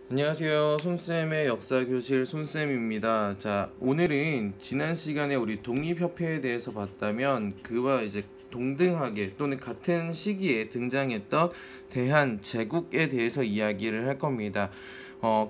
안녕하세요. 손쌤의 역사교실 손쌤입니다. 자, 오늘은 지난 시간에 우리 독립협회에 대해서 봤다면 그와 이제 동등하게 또는 같은 시기에 등장했던 대한제국에 대해서 이야기를 할 겁니다.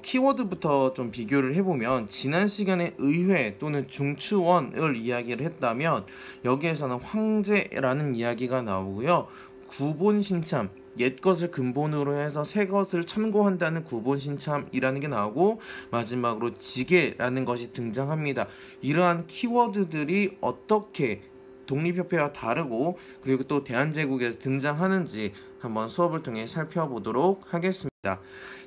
키워드부터 좀 비교를 해보면 지난 시간에 의회 또는 중추원을 이야기를 했다면 여기에서는 황제라는 이야기가 나오고요. 구본신참 옛 것을 근본으로 해서 새 것을 참고한다는 구본신참이라는 게 나오고 마지막으로 지게라는 것이 등장합니다. 이러한 키워드들이 어떻게 독립협회와 다르고 그리고 또 대한제국에서 등장하는지 한번 수업을 통해 살펴보도록 하겠습니다.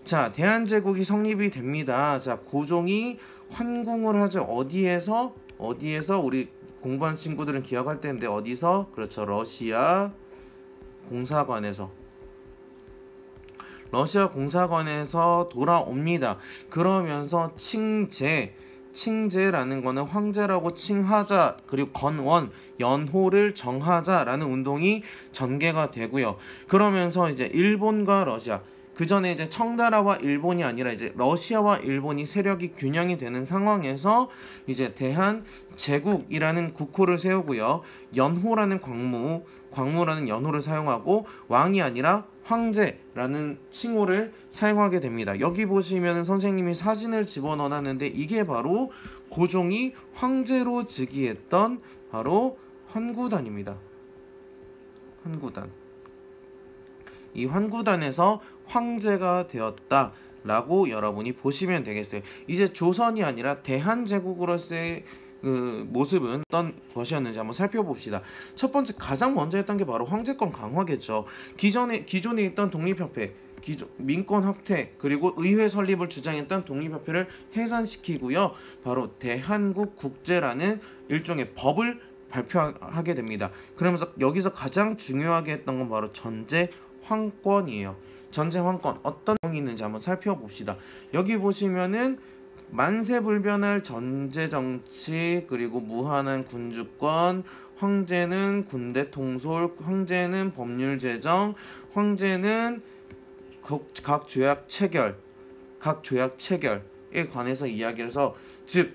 자, 대한제국이 성립이 됩니다. 자, 고종이 환궁을 하죠. 어디에서 우리 공부한 친구들은 기억할 텐데 어디서? 그렇죠. 러시아 공사관에서 돌아옵니다. 그러면서 칭제라는 거는 황제라고 칭하자, 그리고 건원, 연호를 정하자라는 운동이 전개가 되고요. 그러면서 이제 일본과 러시아, 그 전에 이제 청나라와 일본이 아니라 이제 러시아와 일본이 세력이 균형이 되는 상황에서 이제 대한 제국이라는 국호를 세우고요. 연호라는 광무라는 연호를 사용하고 왕이 아니라 황제라는 칭호를 사용하게 됩니다. 여기 보시면 선생님이 사진을 집어넣어놨는데 이게 바로 고종이 황제로 즉위했던 바로 환구단입니다. 환구단. 이 환구단에서 황제가 되었다 라고 여러분이 보시면 되겠어요. 이제 조선이 아니라 대한제국으로서의 그 모습은 어떤 것이었는지 한번 살펴봅시다. 첫 번째 가장 먼저 했던 게 바로 황제권 강화겠죠. 기존에 있던 독립협회, 민권 확대 그리고 의회 설립을 주장했던 독립협회를 해산시키고요. 바로 대한국 국제라는 일종의 법을 발표하게 됩니다. 그러면서 여기서 가장 중요하게 했던 건 바로 전제 황권이에요. 전제 황권 어떤 내용이 있는지 한번 살펴봅시다. 여기 보시면은 만세불변할 전제정치, 그리고 무한한 군주권, 황제는 군대 통솔, 황제는 법률 제정, 황제는 각 조약 체결에 관해서 이야기를 해서, 즉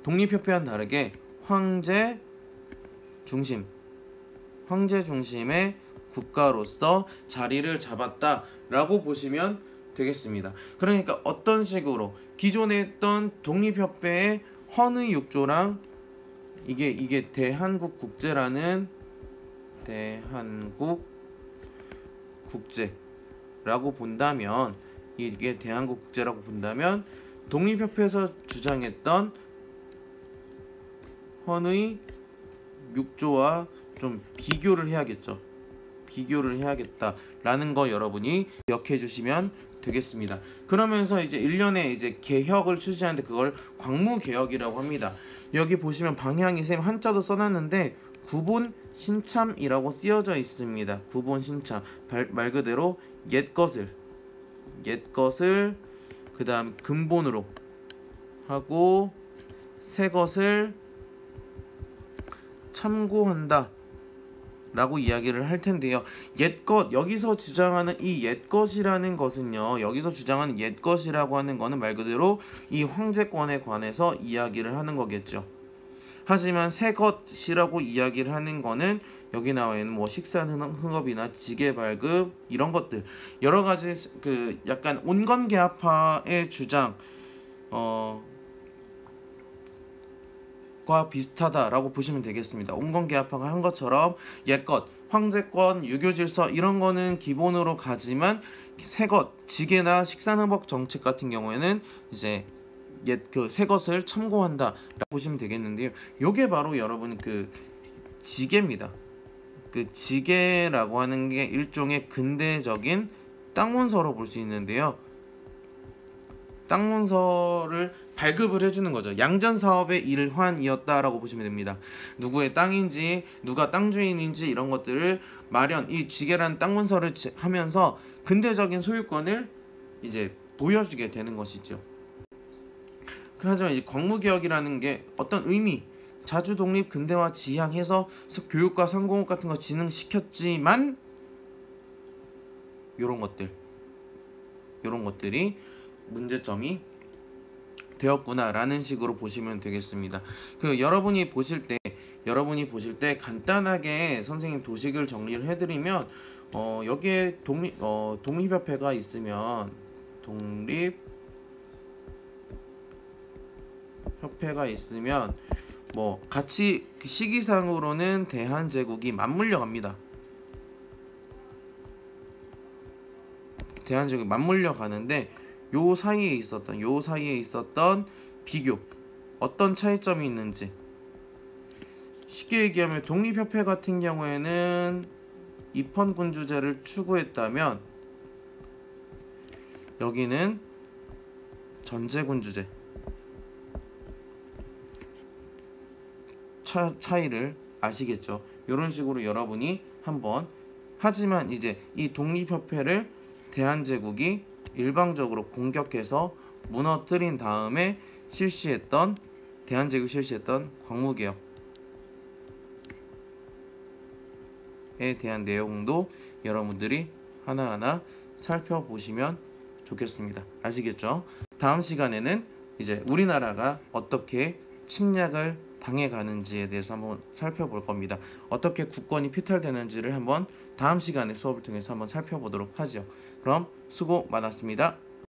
독립협회와는 다르게 황제 중심의 국가로서 자리를 잡았다라고 보시면 되겠습니다. 그러니까 어떤 식으로 기존에 있던 독립협회의 헌의 6조랑 이게 대한국 국제라고 본다면, 이게 대한국 국제라고 본다면 독립협회에서 주장했던 헌의 6조와 좀 비교를 해야겠다라는 거 여러분이 기억해 주시면 되겠습니다. 그러면서 이제 1년에 이제 개혁을 추진하는데 그걸 광무개혁이라고 합니다. 여기 보시면 방향이 쌤 한자도 써놨는데 구본신참이라고 쓰여져 있습니다. 구본신참, 말 그대로 옛 것을 그 다음 근본으로 하고 새 것을 참고한다 라고 이야기를 할 텐데요. 여기서 주장하는 이 옛것이라는 것은요, 여기서 주장하는 옛것이라고 하는 거는 말 그대로 이 황제권에 관해서 이야기를 하는 거겠죠. 하지만 새것이라고 이야기를 하는 거는 여기 나와 있는 뭐 식산흥업이나 지게발급 이런 것들, 여러 가지 그 약간 온건계합파의 주장 과 비슷하다라고 보시면 되겠습니다. 온건계합파가 한 것처럼 옛것, 황제권, 유교질서 이런 거는 기본으로 가지만 새것, 지게나 식산흥업 정책 같은 경우에는 이제 새것을 참고한다라고 보시면 되겠는데요. 요게 바로 여러분 그 지게입니다. 그 지게라고 하는 게 일종의 근대적인 땅 문서로 볼 수 있는데요. 땅 문서를 발급을 해주는 거죠. 양전 사업의 일환이었다라고 보시면 됩니다. 누구의 땅인지, 누가 땅 주인인지 이런 것들을 이 지게라는 땅 문서를 하면서 근대적인 소유권을 이제 보여주게 되는 것이죠. 하지만 이제 광무개혁이라는 게 어떤 의미, 자주 독립 근대화 지향해서 교육과 상공업 같은 거 진흥시켰지만 요런 것들 이런 것들이 문제점이 되었구나라는 식으로 보시면 되겠습니다. 그 여러분이 보실 때 간단하게 선생님 도식을 정리를 해드리면 여기에 독립협회가 있으면 뭐 같이 시기상으로는 대한제국이 맞물려 갑니다. 대한제국이 맞물려 가는데 요 사이에 있었던 비교, 어떤 차이점이 있는지, 쉽게 얘기하면 독립협회 같은 경우에는 입헌군주제를 추구했다면 여기는 전제군주제, 차이를 아시겠죠? 이런 식으로 여러분이 한번, 하지만 이제 이 독립협회를 대한제국이 일방적으로 공격해서 무너뜨린 다음에 대한제국이 실시했던 광무개혁에 대한 내용도 여러분들이 하나하나 살펴보시면 좋겠습니다. 아시겠죠? 다음 시간에는 이제 우리나라가 어떻게 침략을 당해가는지에 대해서 한번 살펴볼 겁니다. 어떻게 국권이 피탈되는지를 한번 다음 시간에 수업을 통해서 한번 살펴보도록 하죠. 그럼 수고 많았습니다.